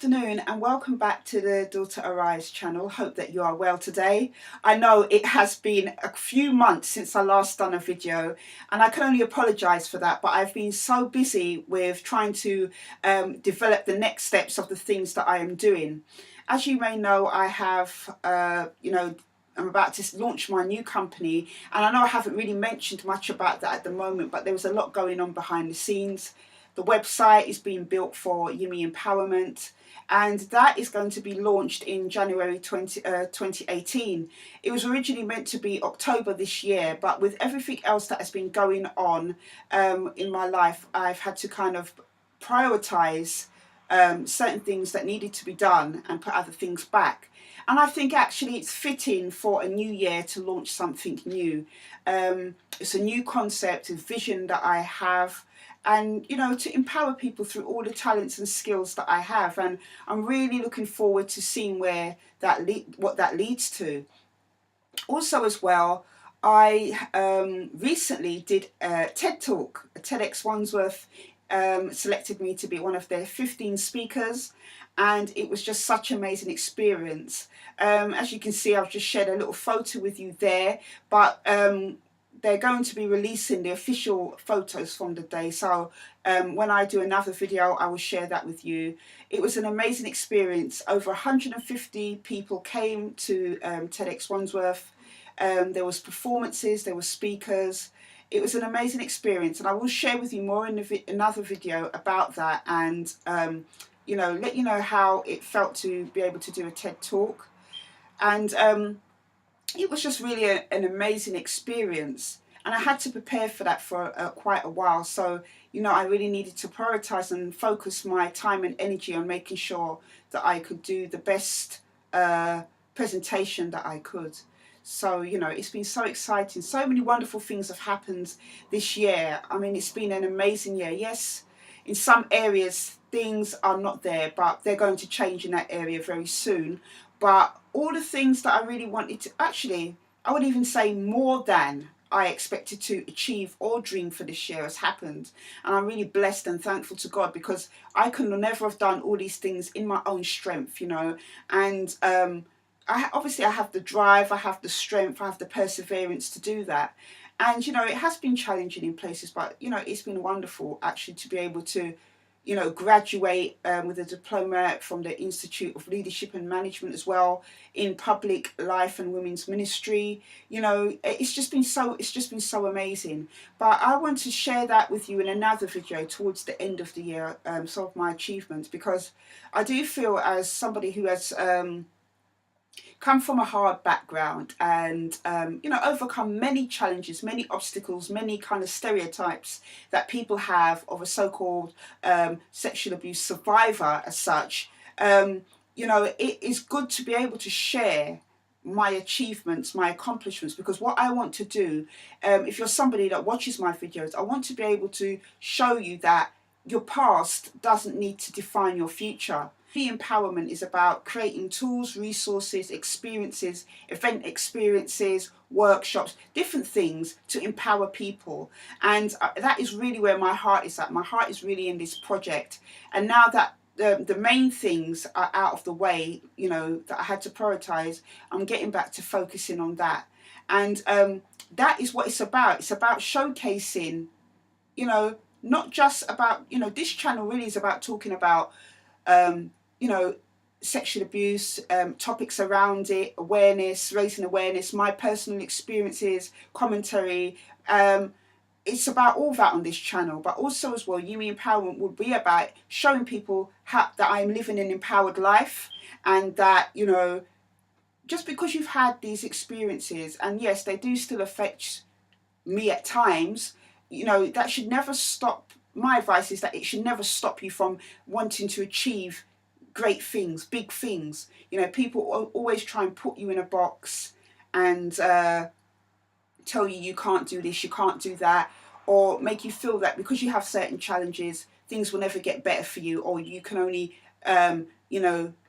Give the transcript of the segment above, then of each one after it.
afternoon and welcome back to the Daughter Arise channel. Hope that you are well today. I know it has been a few months since I last done a video and I can only apologise for that, but I've been so busy with trying to develop the next steps of the things that I am doing. As you may know, I have, I'm about to launch my new company, and I know I haven't really mentioned much about that at the moment, but there was a lot going on behind the scenes. The website is being built for Yumi Empowerment, and that is going to be launched in January 2018. It was originally meant to be October this year, but with everything else that has been going on in my life, I've had to kind of prioritise certain things that needed to be done and put other things back. And I think actually it's fitting for a new year to launch something new. It's a new concept, a vision that I have, and to empower people through all the talents and skills that I have. And I'm really looking forward to seeing where what that leads to. Also as well, I recently did a TED Talk. TEDx Wandsworth selected me to be one of their 15 speakers, and it was just such an amazing experience. As you can see, I've just shared a little photo with you there, but they're going to be releasing the official photos from the day, so when I do another video I will share that with you. It was an amazing experience. Over 150 people came to TEDx Wandsworth. There was performances, there were speakers. It was an amazing experience, and I will share with you more in another video about that, and let you know how it felt to be able to do a TED Talk. And it was just really an amazing experience, and I had to prepare for that for quite a while. So I really needed to prioritize and focus my time and energy on making sure that I could do the best presentation that I could. So it's been so exciting. So many wonderful things have happened this year. I mean, it's been an amazing year. Yes, in some areas things are not there, but they're going to change in that area very soon. But all the things that I really wanted to, actually, I would even say more than I expected to achieve or dream for this year has happened. And I'm really blessed and thankful to God, because I could never have done all these things in my own strength, and obviously I have the drive, I have the strength, I have the perseverance to do that. And it has been challenging in places, but it's been wonderful actually to be able to graduate with a diploma from the Institute of Leadership and Management as well, in public life and women's ministry. It's just been so amazing. But I want to share that with you in another video towards the end of the year, some of my achievements, because I do feel, as somebody who has come from a hard background and overcome many challenges, many obstacles, many kind of stereotypes that people have of a so-called sexual abuse survivor as such. It is good to be able to share my achievements, my accomplishments, because what I want to do, if you're somebody that watches my videos, I want to be able to show you that your past doesn't need to define your future. Empowerment is about creating tools, resources, experiences, event experiences, workshops, different things to empower people. And that is really where my heart is at. My heart is really in this project. And now that the main things are out of the way, that I had to prioritize, I'm getting back to focusing on that. And that is what it's about. It's about showcasing, not just about, this channel really is about talking about sexual abuse, topics around it, awareness, raising awareness, my personal experiences, commentary. It's about all that on this channel, but also as well, Yumi Empowerment will be about showing people that I'm living an empowered life, and that, just because you've had these experiences, and yes, they do still affect me at times, that should never stop. My advice is that it should never stop you from wanting to achieve great things, big things. People always try and put you in a box and tell you can't do this, you can't do that, or make you feel that because you have certain challenges, things will never get better for you, or you can only,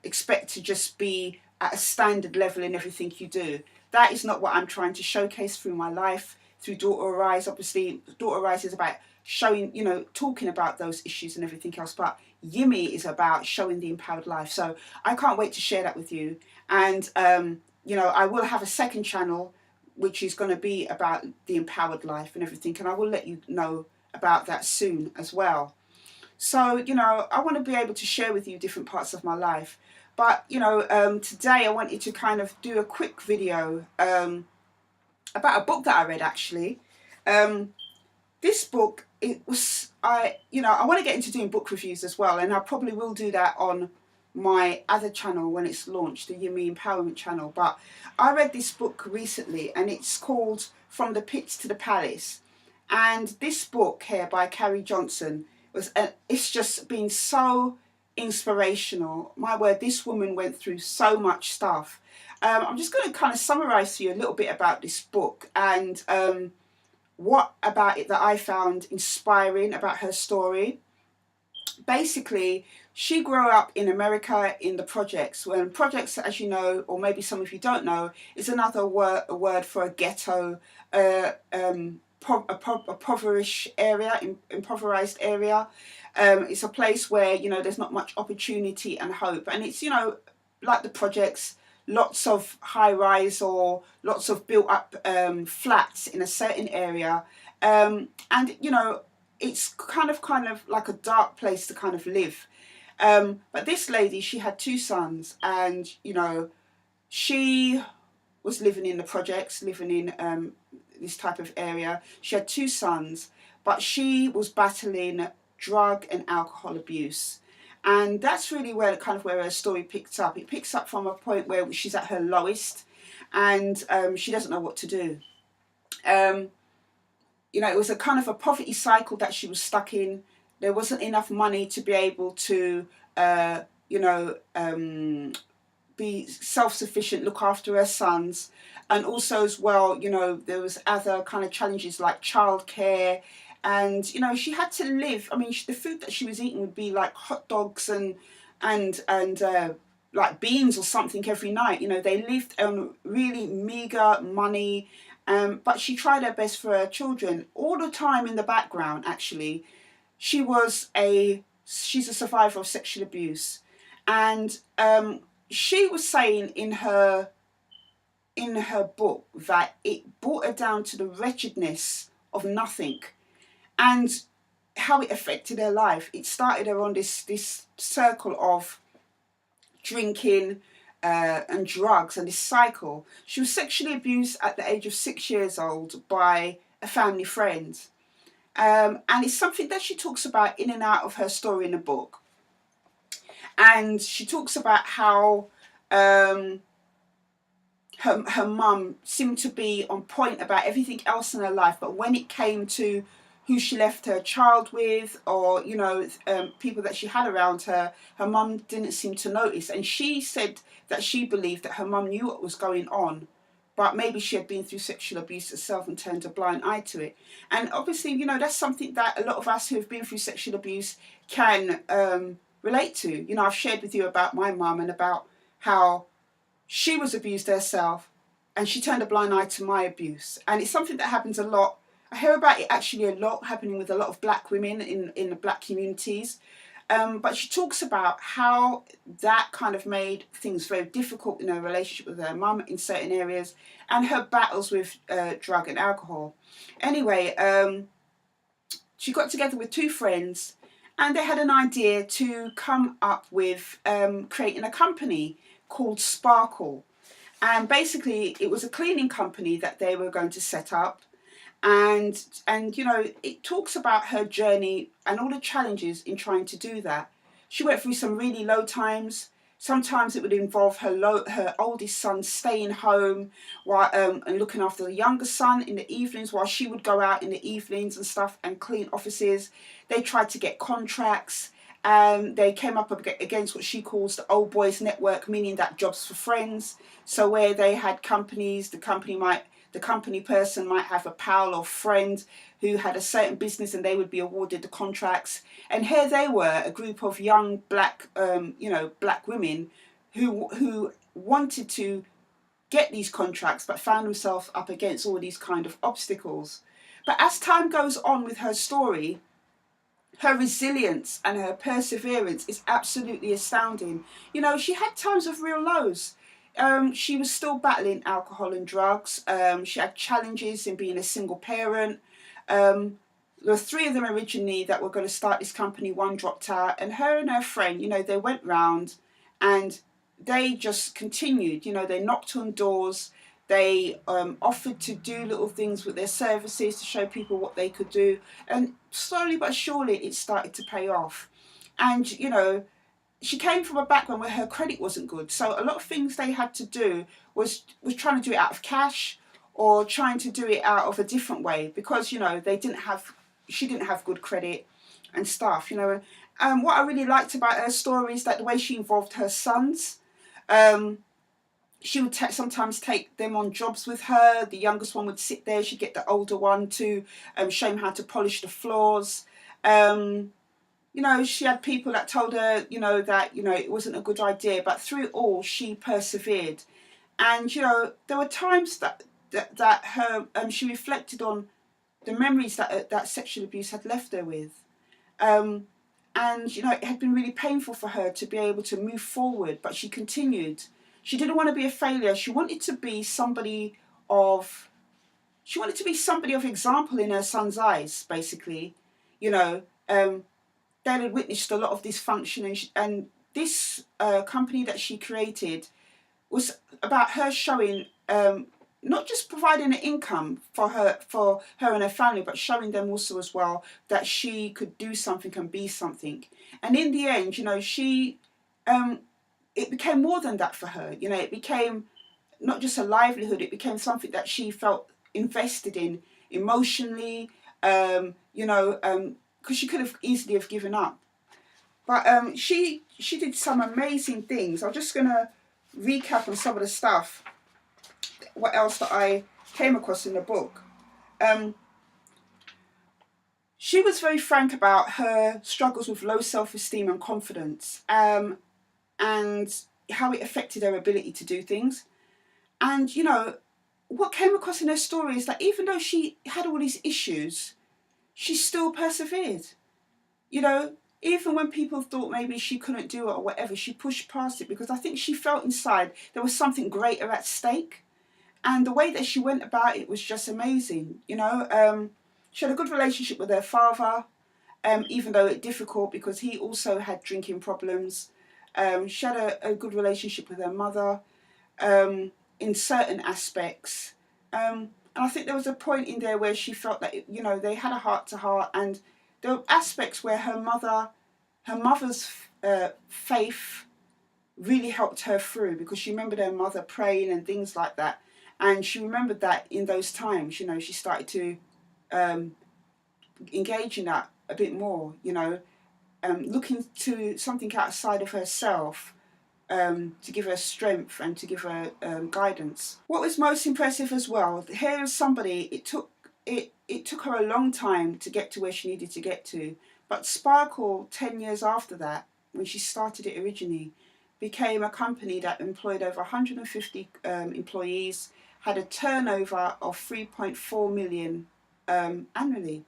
expect to just be at a standard level in everything you do. That is not what I'm trying to showcase through my life, through Daughter Arise. Obviously, Daughter Arise is about showing, talking about those issues and everything else. But Yimmy is about showing the empowered life. So I can't wait to share that with you. And I will have a second channel which is going to be about the empowered life and everything, and I will let you know about that soon as well. So, I want to be able to share with you different parts of my life. But, today I wanted to kind of do a quick video about a book that I read actually. This book, I want to get into doing book reviews as well, and I probably will do that on my other channel when it's launched, the Yimmy Empowerment channel. But I read this book recently, and it's called From the Pits to the Palace. And this book here by Carrie Johnson it's just been so inspirational. My word, this woman went through so much stuff. I'm just going to kind of summarize for you a little bit about this book and what about it that I found inspiring about her story. Basically, she grew up in America in the projects. When projects, as you know, or maybe some of you don't know, is another word for a ghetto, impoverished area. It's a place where there's not much opportunity and hope, and it's like the projects, lots of high rise or lots of built up flats in a certain area, and it's kind of like a dark place to kind of live. But this lady, she had two sons, and she was living in the projects, living in this type of area. She had two sons, but she was battling drug and alcohol abuse. And that's really where her story picks up. It picks up from a point where she's at her lowest, and she doesn't know what to do. It was a kind of a poverty cycle that she was stuck in. There wasn't enough money to be able to, be self-sufficient, look after her sons. And also as well, there was other kind of challenges like childcare. And, she had to live. I mean, the food that she was eating would be like hot dogs and like beans or something every night. They lived on really meager money. But she tried her best for her children. All the time in the background, actually, she's a survivor of sexual abuse. And she was saying in her book that it brought her down to the wretchedness of nothing, and how it affected her life. It started her on this circle of drinking and drugs, and this cycle. She was sexually abused at the age of 6 years old by a family friend. And it's something that she talks about in and out of her story in the book. And she talks about how her mum seemed to be on point about everything else in her life, but when it came to who she left her child with, or people that she had around her, her mum didn't seem to notice. And she said that she believed that her mum knew what was going on, but maybe she had been through sexual abuse herself and turned a blind eye to it. And obviously, that's something that a lot of us who have been through sexual abuse can relate to. I've shared with you about my mum and about how she was abused herself and she turned a blind eye to my abuse. And it's something that happens a lot. I hear about it actually a lot happening with a lot of black women in the black communities. But she talks about how that kind of made things very difficult in her relationship with her mum in certain areas, and her battles with drug and alcohol. Anyway, she got together with two friends, and they had an idea to come up with creating a company called Sparkle. And basically, it was a cleaning company that they were going to set up. And it talks about her journey and all the challenges in trying to do that. She went through some really low times. Sometimes it would involve her oldest son staying home while and looking after the younger son in the evenings, while she would go out in the evenings and stuff and clean offices. They tried to get contracts. They came up against what she calls the old boys network, meaning that jobs for friends. So where they had companies, the company person might have a pal or friend who had a certain business, and they would be awarded the contracts. And here they were, a group of young black women who wanted to get these contracts, but found themselves up against all these kind of obstacles. But as time goes on with her story, her resilience and her perseverance is absolutely astounding. You know, she had times of real lows. She was still battling alcohol and drugs. She had challenges in being a single parent. There were three of them originally that were going to start this company. One dropped out, and her and her friend, you know, they went round and they just continued. You know, they knocked on doors. They offered to do little things with their services to show people what they could do. And slowly but surely it started to pay off. And, you know, she came from a background where her credit wasn't good. So a lot of things they had to do was trying to do it out of cash or trying to do it out of a different way because, you know, she didn't have good credit and stuff, you know. What I really liked about her story is that the way she involved her sons. She would sometimes take them on jobs with her. The youngest one would sit there. She'd get the older one to show him how to polish the floors. You know, she had people that told her, you know, that, you know, it wasn't a good idea. But through it all, she persevered. And, you know, there were times that her she reflected on the memories that sexual abuse had left her with. And, you know, it had been really painful for her to be able to move forward, but she continued. She didn't want to be a failure. She wanted to be somebody of example in her son's eyes, basically. You know, they had witnessed a lot of dysfunction, and this company that she created was about her showing, not just providing an income for her and her family, but showing them also as well that she could do something and be something. And in the end, you know, it became more than that for her. You know, it became not just a livelihood, it became something that she felt invested in emotionally, you know, because she could have easily have given up. But she did some amazing things. I'm just going to recap on some of the stuff, what else that I came across in the book. She was very frank about her struggles with low self-esteem and confidence, and how it affected her ability to do things. And, you know, what came across in her story is that even though she had all these issues, she still persevered. You know, even when people thought maybe she couldn't do it or whatever, she pushed past it because I think she felt inside there was something greater at stake. And the way that she went about it was just amazing. You know, she had a good relationship with her father, even though it's difficult because he also had drinking problems. She had a good relationship with her mother in certain aspects. And I think there was a point in there where she felt that, you know, they had a heart to heart, and there were aspects where her mother's faith really helped her through because she remembered her mother praying and things like that. And she remembered that in those times, you know, she started to engage in that a bit more, you know, looking to something outside of herself to give her strength and to give her guidance. What was most impressive as well, here is somebody, it took her a long time to get to where she needed to get to, but Sparkle, 10 years after that, when she started it originally, became a company that employed over 150 employees, had a turnover of 3.4 million annually.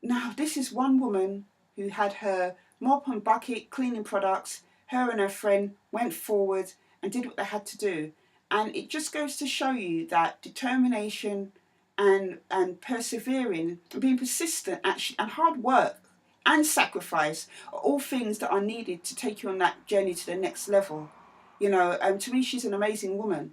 Now, this is one woman who had her mop and bucket cleaning products. Her and her friend went forward and did what they had to do. And it just goes to show you that determination and persevering and being persistent actually, and hard work and sacrifice are all things that are needed to take you on that journey to the next level. You know, to me, she's an amazing woman.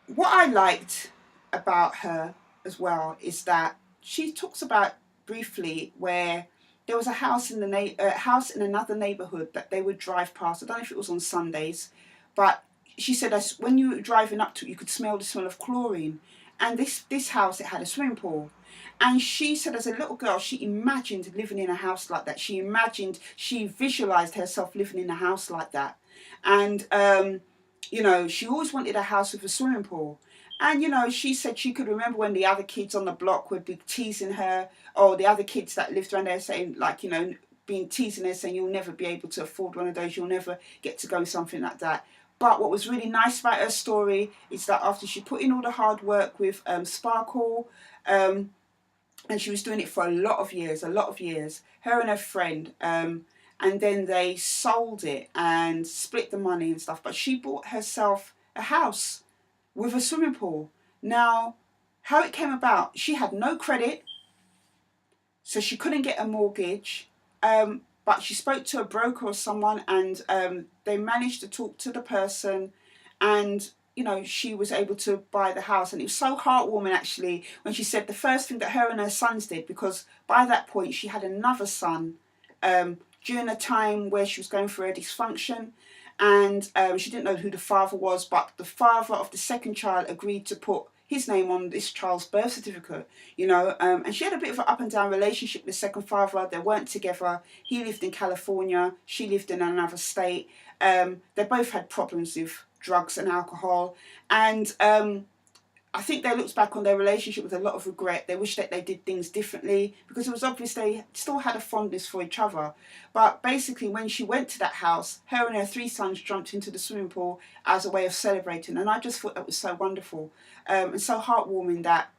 What I liked about her as well is that she talks about briefly where there was a house in house in another neighbourhood that they would drive past. I don't know if it was on Sundays, but she said that when you were driving up to it, you could smell the smell of chlorine. And this house, it had a swimming pool. And she said as a little girl, she imagined living in a house like that. She visualised herself living in a house like that. And, you know, she always wanted a house with a swimming pool. And, you know, she said she could remember when the other kids on the block would be teasing her, or the other kids that lived around there saying, like, you know, being teasing her, saying you'll never be able to afford one of those, you'll never get to go, something like that. But what was really nice about her story is that after she put in all the hard work with Sparkle, and she was doing it for a lot of years, her and her friend, and then they sold it and split the money and stuff, but she bought herself a house with a swimming pool. Now, how it came about, she had no credit, so she couldn't get a mortgage, but she spoke to a broker or someone, and they managed to talk to the person, and she was able to buy the house. And it was so heartwarming, actually, when she said the first thing that her and her sons did, because by that point she had another son, during a time where she was going through a dysfunction, and she didn't know who the father was, but the father of the second child agreed to put his name on this child's birth certificate, and she had a bit of an up and down relationship with the second father. They weren't together. He lived in California, she lived in another state. They both had problems with drugs and alcohol, and I think they looked back on their relationship with a lot of regret. They wished that they did things differently, because it was obvious they still had a fondness for each other. But basically, when she went to that house, her and her 3 sons jumped into the swimming pool as a way of celebrating. And I just thought that was so wonderful, and so heartwarming, that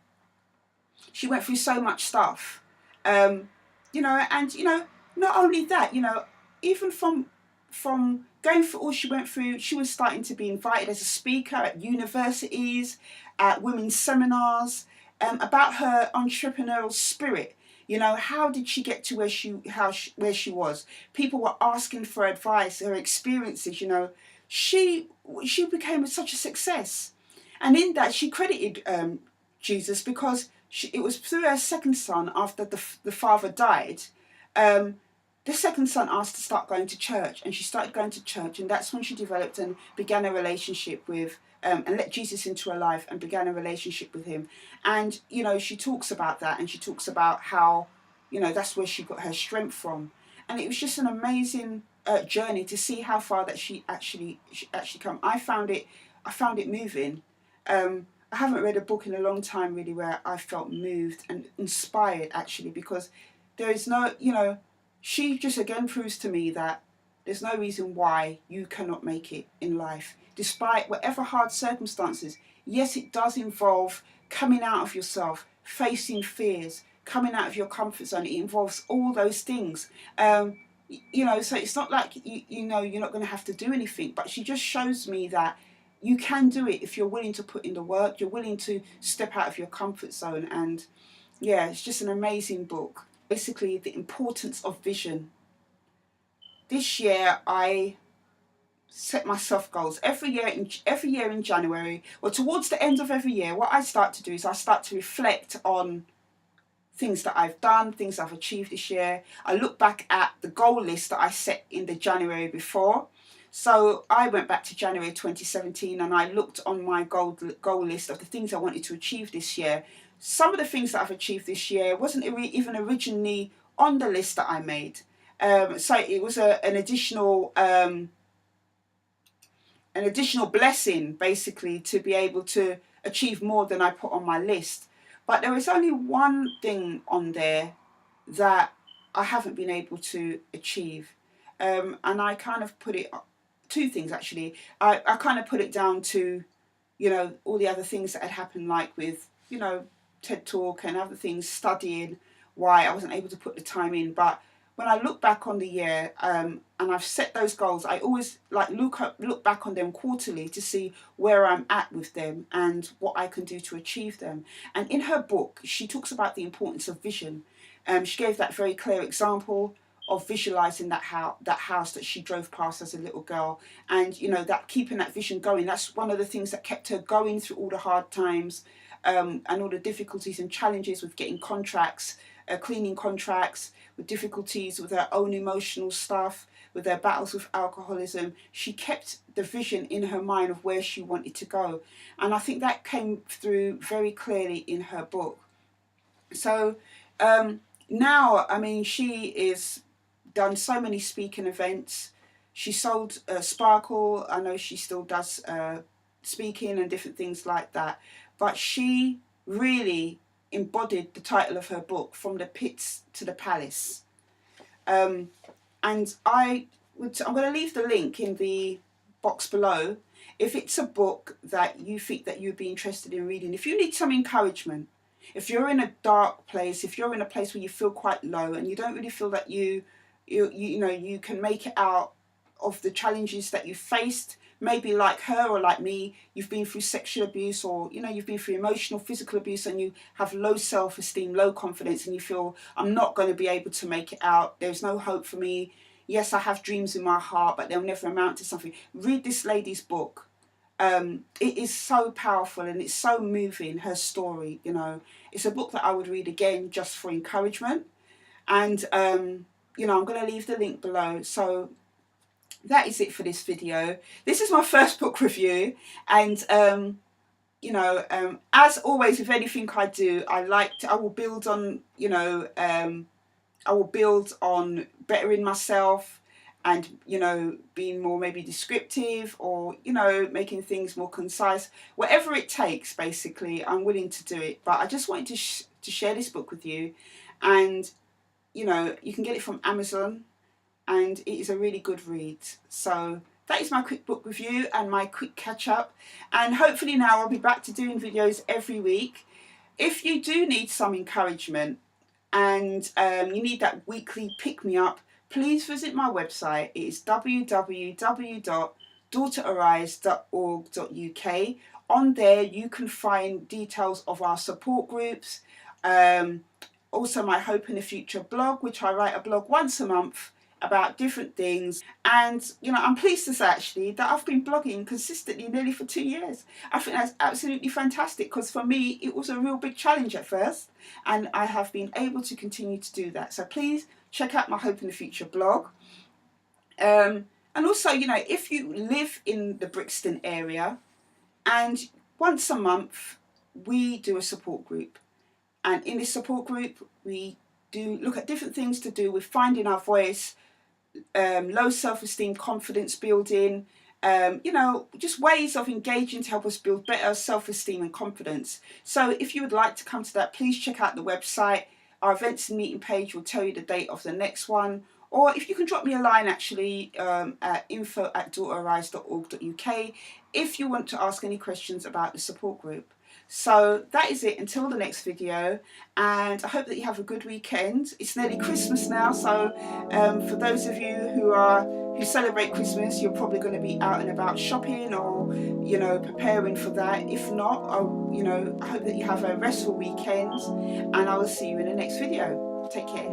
she went through so much stuff. And not only that, even from going through all she went through, she was starting to be invited as a speaker at universities, at women's seminars, about her entrepreneurial spirit. How did she get to where she was? People were asking for advice, her experiences. She became such a success, and in that she credited Jesus, because it was through her second son, after the father died. The second son asked to start going to church, and she started going to church, and that's when she developed and began a relationship with, and let Jesus into her life and began a relationship with him. And, she talks about that, and she talks about how, that's where she got her strength from. And it was just an amazing journey to see how far that she actually come. I found it moving. I haven't read a book in a long time, really, where I felt moved and inspired, actually, because there is no, she just again proves to me that there's no reason why you cannot make it in life, despite whatever hard circumstances. Yes, it does involve coming out of yourself, facing fears, coming out of your comfort zone. It involves all those things. So it's not like, you're not going to have to do anything, but she just shows me that you can do it if you're willing to put in the work, you're willing to step out of your comfort zone. And yeah, it's just an amazing book. Basically, the importance of vision. This year, I set myself goals every year in January, or towards the end of every year. What I start to do is I start to reflect on things that I've done, things I've achieved this year. I look back at the goal list that I set in the January before. So I went back to January 2017, and I looked on my goal list of the things I wanted to achieve this year. Some of the things that I've achieved this year wasn't even originally on the list that I made. So it was an additional blessing, basically, to be able to achieve more than I put on my list. But there is only one thing on there that I haven't been able to achieve. And I kind of put it, 2 things actually. I kind of put it down to, all the other things that had happened, like with, TED Talk and other things, studying, why I wasn't able to put the time in. But when I look back on the year, and I've set those goals, I always look back on them quarterly to see where I'm at with them and what I can do to achieve them. And in her book, she talks about the importance of vision. She gave that very clear example of visualizing that house that she drove past as a little girl, and that keeping that vision going. That's one of the things that kept her going through all the hard times, and all the difficulties and challenges with getting contracts, cleaning contracts, with difficulties with her own emotional stuff, with her battles with alcoholism. She kept the vision in her mind of where she wanted to go. And I think that came through very clearly in her book. So now, she is done so many speaking events. She sold Sparkle. I know she still does speaking and different things like that. But she really embodied the title of her book, From the Pits to the Palace. And I'm going to leave the link in the box below. If it's a book that you think that you'd be interested in reading, if you need some encouragement, If you're in a dark place, if you're in a place where you feel quite low and you don't really feel that you know you can make it out of the challenges that you faced, maybe like her or like me, you've been through sexual abuse, or you know, you've been through emotional, physical abuse, and you have low self-esteem, low confidence, and you feel, I'm not going to be able to make it out, there's no hope for me, yes, I have dreams in my heart, but they'll never amount to something. Read this lady's book. It is so powerful and it's so moving, her story, you know. It's a book that I would read again just for encouragement. And you know, I'm going to leave the link below. So that is it for this video. This is my first book review, and you know, as always with anything I do, I will build on, you know, I will build on bettering myself, and you know, being more maybe descriptive, or you know, making things more concise, whatever it takes. Basically, I'm willing to do it. But I just wanted to share this book with you, and you know, you can get it from Amazon, and it is a really good read. So that is my quick book review and my quick catch up, and hopefully now I'll be back to doing videos every week. If you do need some encouragement and you need that weekly pick-me-up, please visit my website. It is www.daughterarise.org.uk. On there you can find details of our support groups, also my Hope in the Future blog, which I write a blog once a month about different things. And you know, I'm pleased to say actually that I've been blogging consistently nearly for 2 years. I think that's absolutely fantastic, because for me it was a real big challenge at first, and I have been able to continue to do that. So please check out my Hope in the Future blog. And also, you know, if you live in the Brixton area, and once a month we do a support group, and in this support group we do look at different things to do with finding our voice, low self-esteem, confidence building, you know, just ways of engaging to help us build better self-esteem and confidence. So if you would like to come to that, please check out the website. Our events and meeting page will tell you the date of the next one. Or if you can drop me a line actually at info@daughterarise.org.uk if you want to ask any questions about the support group. So that is it until the next video, and I hope that you have a good weekend. It's nearly Christmas now, so for those of you who celebrate Christmas, you're probably going to be out and about shopping, or you know, preparing for that. If not, you know, I hope that you have a restful weekend, and I will see you in the next video. Take care.